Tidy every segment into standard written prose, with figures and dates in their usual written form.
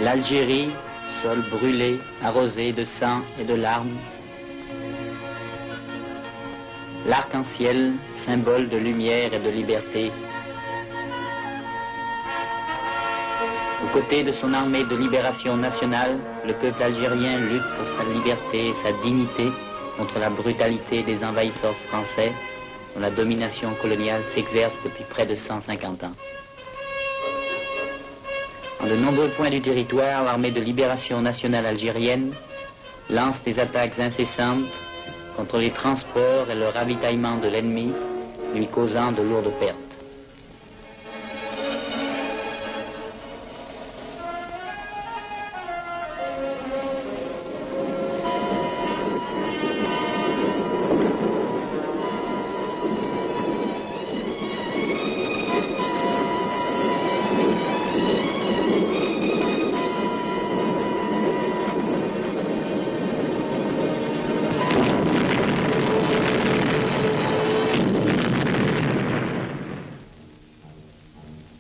L'Algérie, sol brûlé, arrosé de sang et de larmes. L'arc-en-ciel, symbole de lumière et de liberté. Aux côtés de son armée de libération nationale, le peuple algérien lutte pour sa liberté et sa dignité contre la brutalité des envahisseurs français dont la domination coloniale s'exerce depuis près de 150 ans. En de nombreux points du territoire, l'armée de libération nationale algérienne lance des attaques incessantes contre les transports et le ravitaillement de l'ennemi, lui causant de lourdes pertes.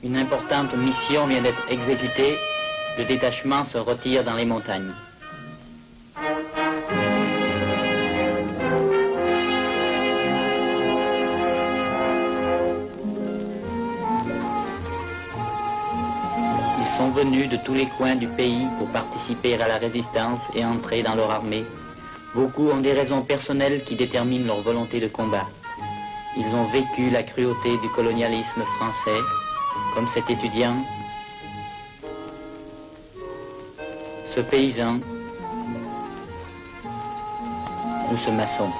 Une importante mission vient d'être exécutée. Le détachement se retire dans les montagnes. Ils sont venus de tous les coins du pays pour participer à la résistance et entrer dans leur armée. Beaucoup ont des raisons personnelles qui déterminent leur volonté de combat. Ils ont vécu la cruauté du colonialisme français, comme cet étudiant, ce paysan ou ce maçon.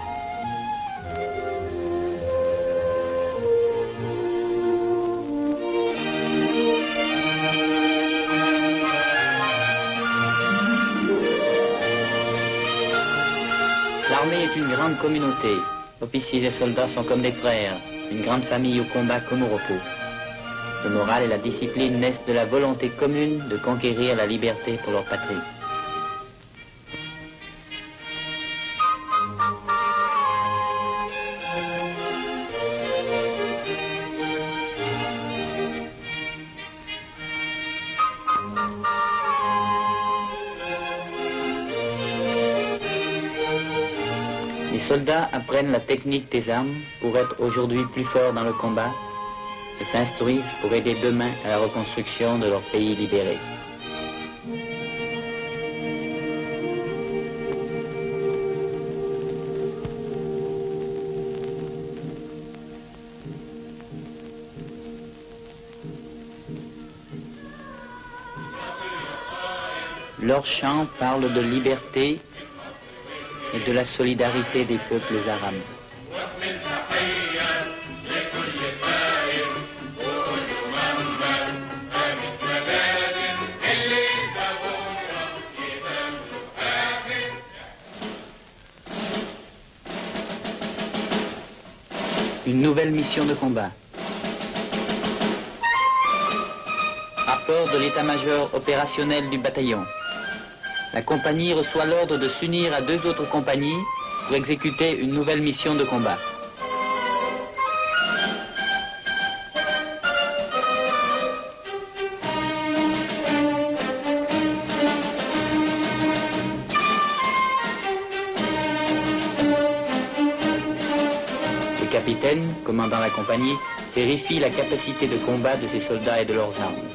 L'armée est une grande communauté. Officiers et soldats sont comme des frères, une grande famille au combat comme au repos. Le moral et la discipline naissent de la volonté commune de conquérir la liberté pour leur patrie. Les soldats apprennent la technique des armes pour être aujourd'hui plus forts dans le combat et s'instruisent pour aider demain à la reconstruction de leur pays libéré. Leurs chants parlent de liberté et de la solidarité des peuples arabes. Une nouvelle mission de combat. Rapport de l'état-major opérationnel du bataillon. La compagnie reçoit l'ordre de s'unir à 2 autres compagnies pour exécuter une nouvelle mission de combat. Le capitaine, commandant la compagnie, vérifie la capacité de combat de ses soldats et de leurs armes.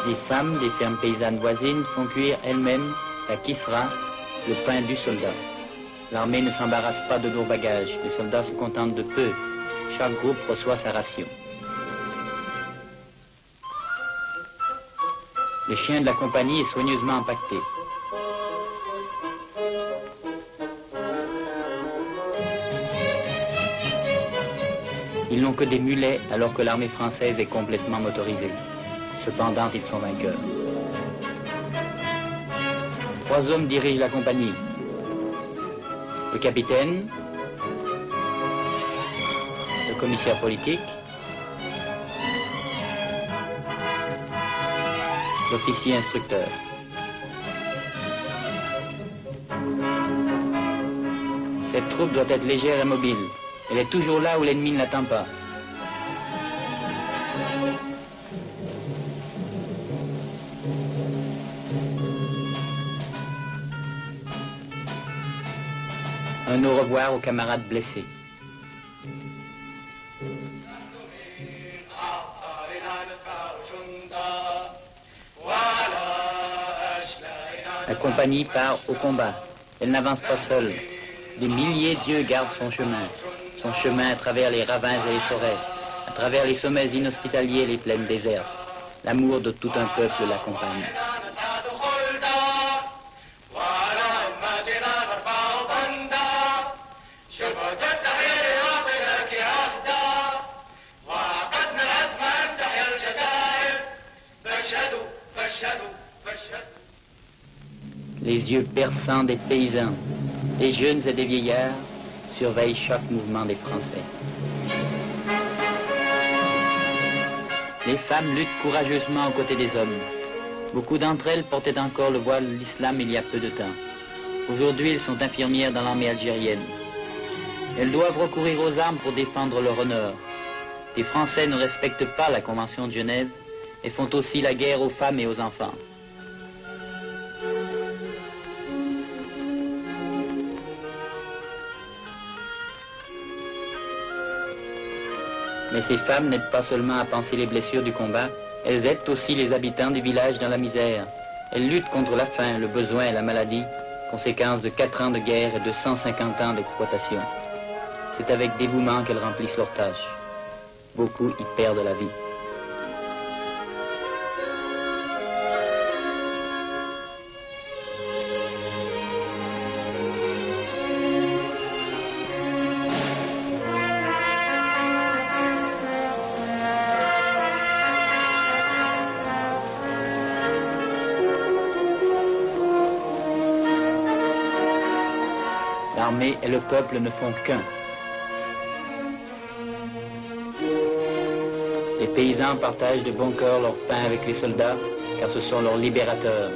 Les femmes des fermes paysannes voisines font cuire elles-mêmes la kisra, le pain du soldat. L'armée ne s'embarrasse pas de lourds bagages, les soldats se contentent de peu. Chaque groupe reçoit sa ration. Le chien de la compagnie est soigneusement empaqueté. Ils n'ont que des mulets alors que l'armée française est complètement motorisée. Cependant, ils sont vainqueurs. 3 hommes dirigent la compagnie. Le capitaine, le commissaire politique, l'officier instructeur. Cette troupe doit être légère et mobile. Elle est toujours là où l'ennemi ne l'attend pas. Un au revoir aux camarades blessés. La compagnie part au combat. Elle n'avance pas seule. Des milliers d'yeux gardent son chemin à travers les ravins et les forêts, à travers les sommets inhospitaliers et les plaines désertes. L'amour de tout un peuple l'accompagne. Les yeux perçants des paysans, des jeunes et des vieillards, surveillent chaque mouvement des Français. Les femmes luttent courageusement aux côtés des hommes. Beaucoup d'entre elles portaient encore le voile de l'islam il y a peu de temps. Aujourd'hui, elles sont infirmières dans l'armée algérienne. Elles doivent recourir aux armes pour défendre leur honneur. Les Français ne respectent pas la Convention de Genève et font aussi la guerre aux femmes et aux enfants. Mais ces femmes n'aident pas seulement à panser les blessures du combat, elles aident aussi les habitants des villages dans la misère. Elles luttent contre la faim, le besoin et la maladie, conséquence de 4 ans de guerre et de 150 ans d'exploitation. C'est avec dévouement qu'elles remplissent leurs tâches. Beaucoup y perdent la vie. L'armée et le peuple ne font qu'un. Les paysans partagent de bon cœur leur pain avec les soldats, car ce sont leurs libérateurs,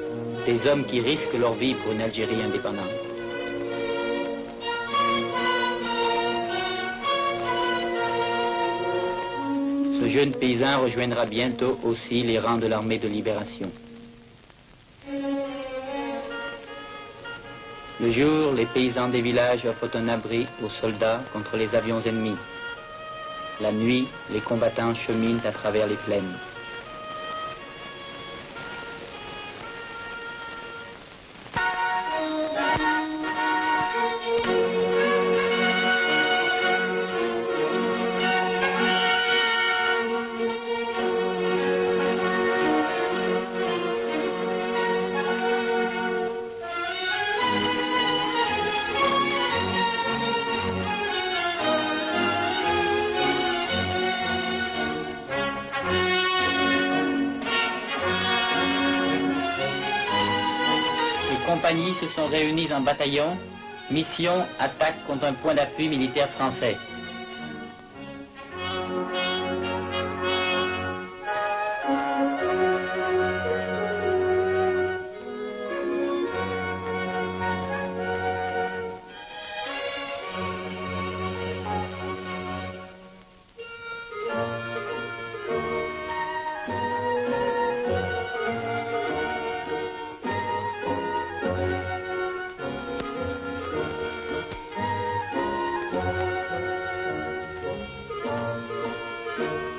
des hommes qui risquent leur vie pour une Algérie indépendante. Ce jeune paysan rejoindra bientôt aussi les rangs de l'armée de libération. Le jour, les paysans des villages offrent un abri aux soldats contre les avions ennemis. La nuit, les combattants cheminent à travers les plaines. Les compagnies se sont réunies en bataillon. Mission, attaque contre un point d'appui militaire français.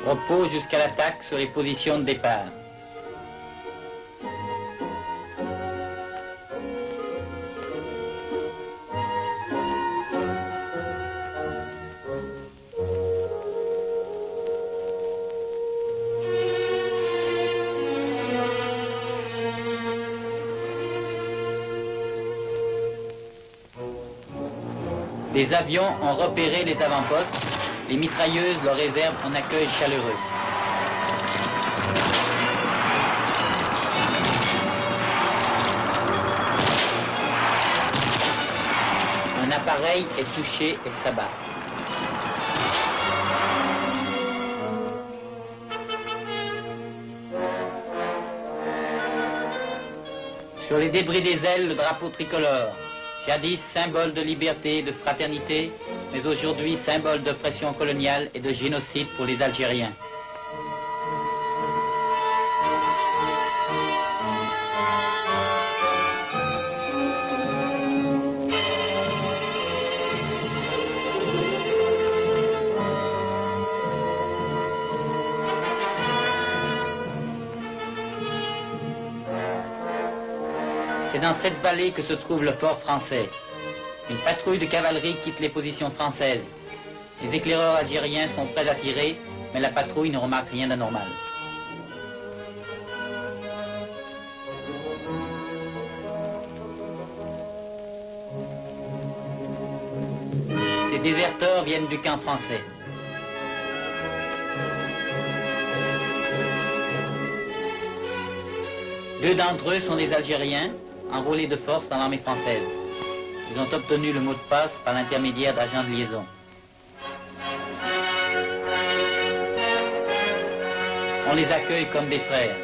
Repos jusqu'à l'attaque sur les positions de départ. Des avions ont repéré les avant-postes. Les mitrailleuses leur réservent un accueil chaleureux. l'appareil est touché et s'abat. Sur les débris des ailes, le drapeau tricolore, jadis symbole de liberté et de fraternité, mais aujourd'hui symbole d'oppression coloniale et de génocide pour les Algériens. C'est dans cette vallée que se trouve le fort français. Une patrouille de cavalerie quitte les positions françaises. Les éclaireurs algériens sont prêts à tirer, mais la patrouille ne remarque rien d'anormal. Ces déserteurs viennent du camp français. Deux d'entre eux sont des Algériens, enrôlés de force dans l'armée française. Ils ont obtenu le mot de passe par l'intermédiaire d'agents de liaison. On les accueille comme des frères.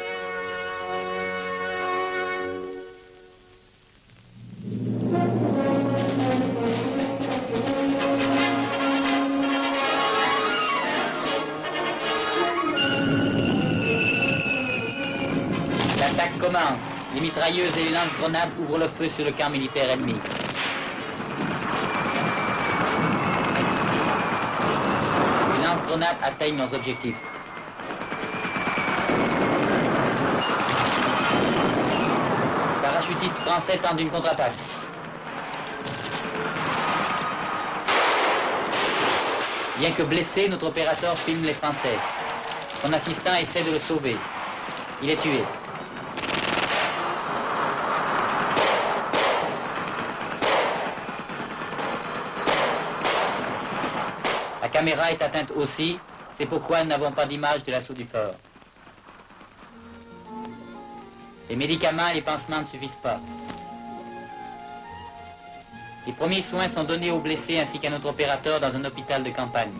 L'attaque commence. Les mitrailleuses et les lance-grenades ouvrent le feu sur le camp militaire ennemi. Les lance-grenades atteignent leurs objectifs. Les parachutistes français tentent une contre-attaque. Bien que blessé, notre opérateur filme les Français. Son assistant essaie de le sauver. Il est tué. La caméra est atteinte aussi, c'est pourquoi nous n'avons pas d'image de l'assaut du fort. Les médicaments et les pansements ne suffisent pas. Les premiers soins sont donnés aux blessés ainsi qu'à notre opérateur dans un hôpital de campagne.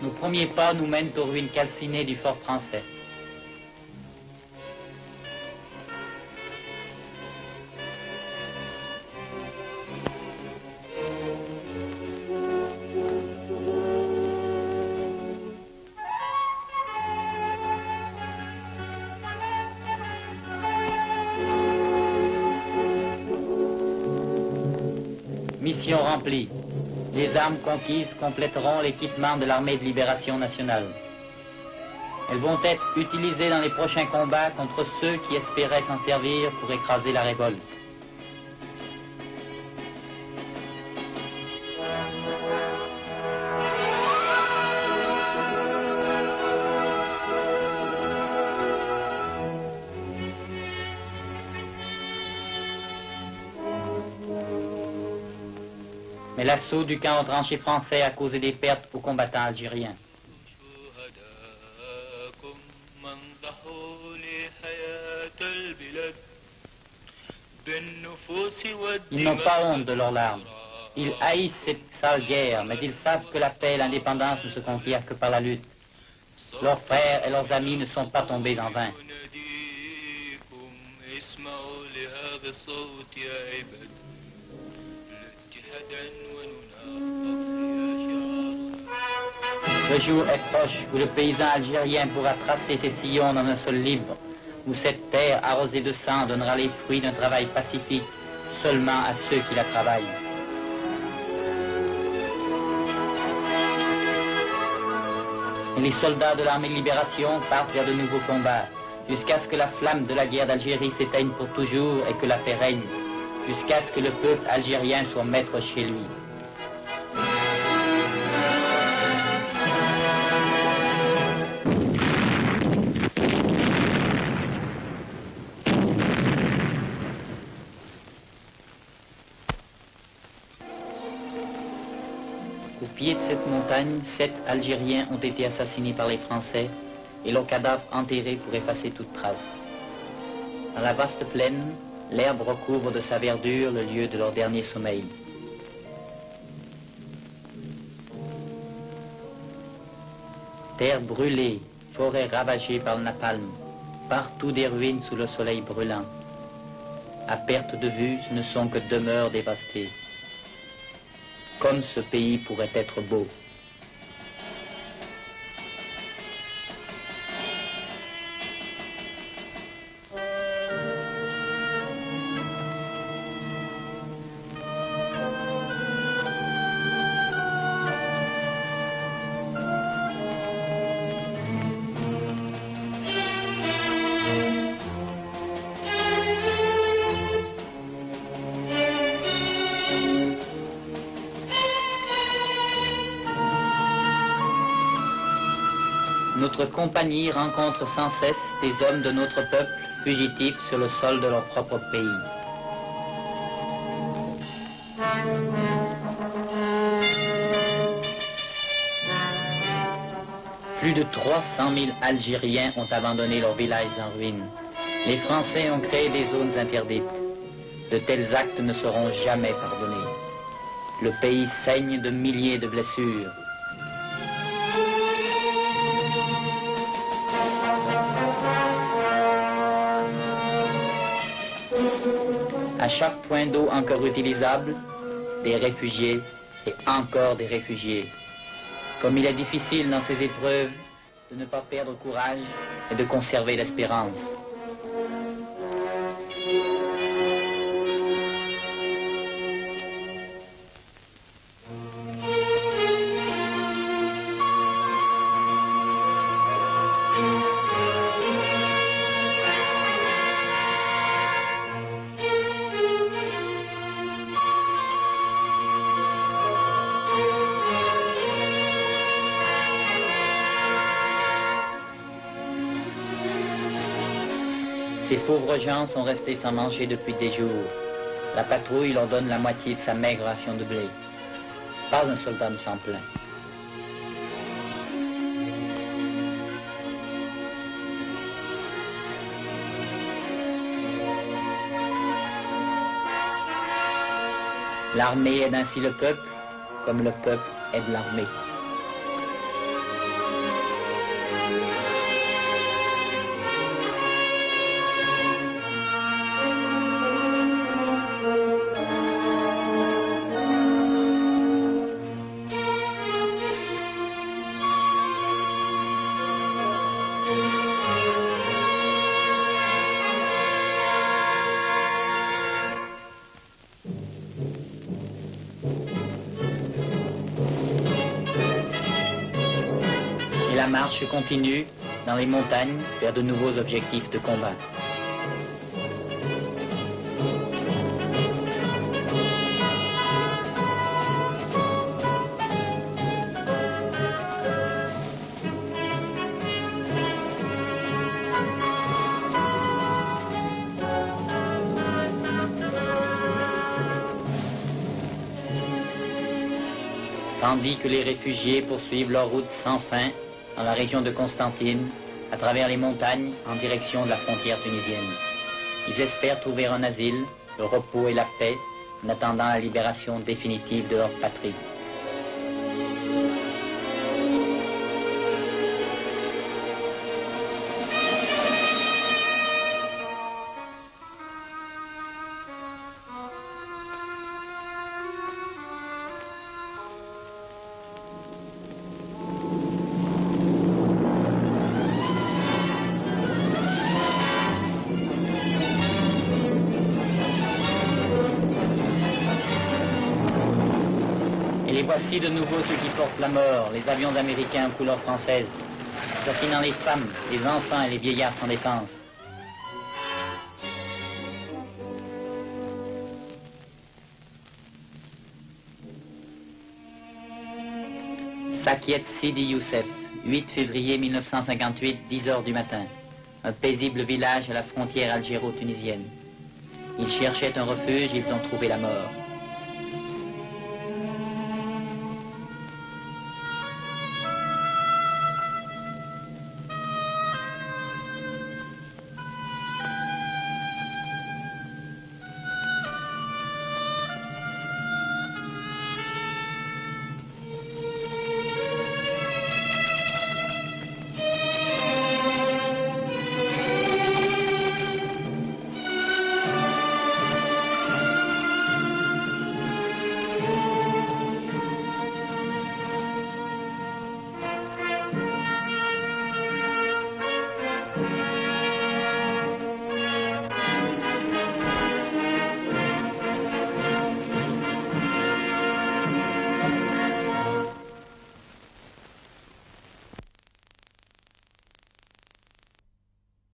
Nos premiers pas nous mènent aux ruines calcinées du fort français. Mission remplie. Les armes conquises compléteront l'équipement de l'armée de libération nationale. Elles vont être utilisées dans les prochains combats contre ceux qui espéraient s'en servir pour écraser la révolte. Mais l'assaut du camp tranché français a causé des pertes aux combattants algériens. Ils n'ont pas honte de leurs larmes. Ils haïssent cette sale guerre, mais ils savent que la paix et l'indépendance ne se conquièrent que par la lutte. Leurs frères et leurs amis ne sont pas tombés en vain. Le jour est proche où le paysan algérien pourra tracer ses sillons dans un sol libre, où cette terre arrosée de sang donnera les fruits d'un travail pacifique seulement à ceux qui la travaillent. Et les soldats de l'armée de libération partent vers de nouveaux combats, jusqu'à ce que la flamme de la guerre d'Algérie s'éteigne pour toujours et que la paix règne. jusqu'à ce que le peuple algérien soit maître chez lui. Au pied de cette montagne, 7 Algériens ont été assassinés par les Français et leurs cadavres enterrés pour effacer toute trace. Dans la vaste plaine, l'herbe recouvre de sa verdure le lieu de leur dernier sommeil. Terre brûlée, forêt ravagée par le napalm, partout des ruines sous le soleil brûlant. À perte de vue, ce ne sont que demeures dévastées. Comme ce pays pourrait être beau. Notre compagnie rencontre sans cesse des hommes de notre peuple fugitifs sur le sol de leur propre pays. Plus de 300 000 Algériens ont abandonné leurs villages en ruine. Les Français ont créé des zones interdites. De tels actes ne seront jamais pardonnés. Le pays saigne de milliers de blessures. À chaque point d'eau encore utilisable, des réfugiés et encore des réfugiés. Comme il est difficile dans ces épreuves de ne pas perdre courage et de conserver l'espérance. Ces pauvres gens sont restés sans manger depuis des jours. La patrouille leur donne la moitié de sa maigre ration de blé. Pas un soldat ne s'en plaint. L'armée aide ainsi le peuple, comme le peuple aide l'armée. La marche continue dans les montagnes vers de nouveaux objectifs de combat. Tandis que les réfugiés poursuivent leur route sans fin dans la région de Constantine, à travers les montagnes, en direction de la frontière tunisienne. Ils espèrent trouver un asile, le repos et la paix, en attendant la libération définitive de leur patrie. Et voici de nouveau ceux qui portent la mort, les avions américains aux couleurs françaises, assassinant les femmes, les enfants et les vieillards sans défense. Sakiet Sidi Youssef, 8 février 1958, 10 heures du matin. Un paisible village à la frontière algéro-tunisienne. Ils cherchaient un refuge, ils ont trouvé la mort.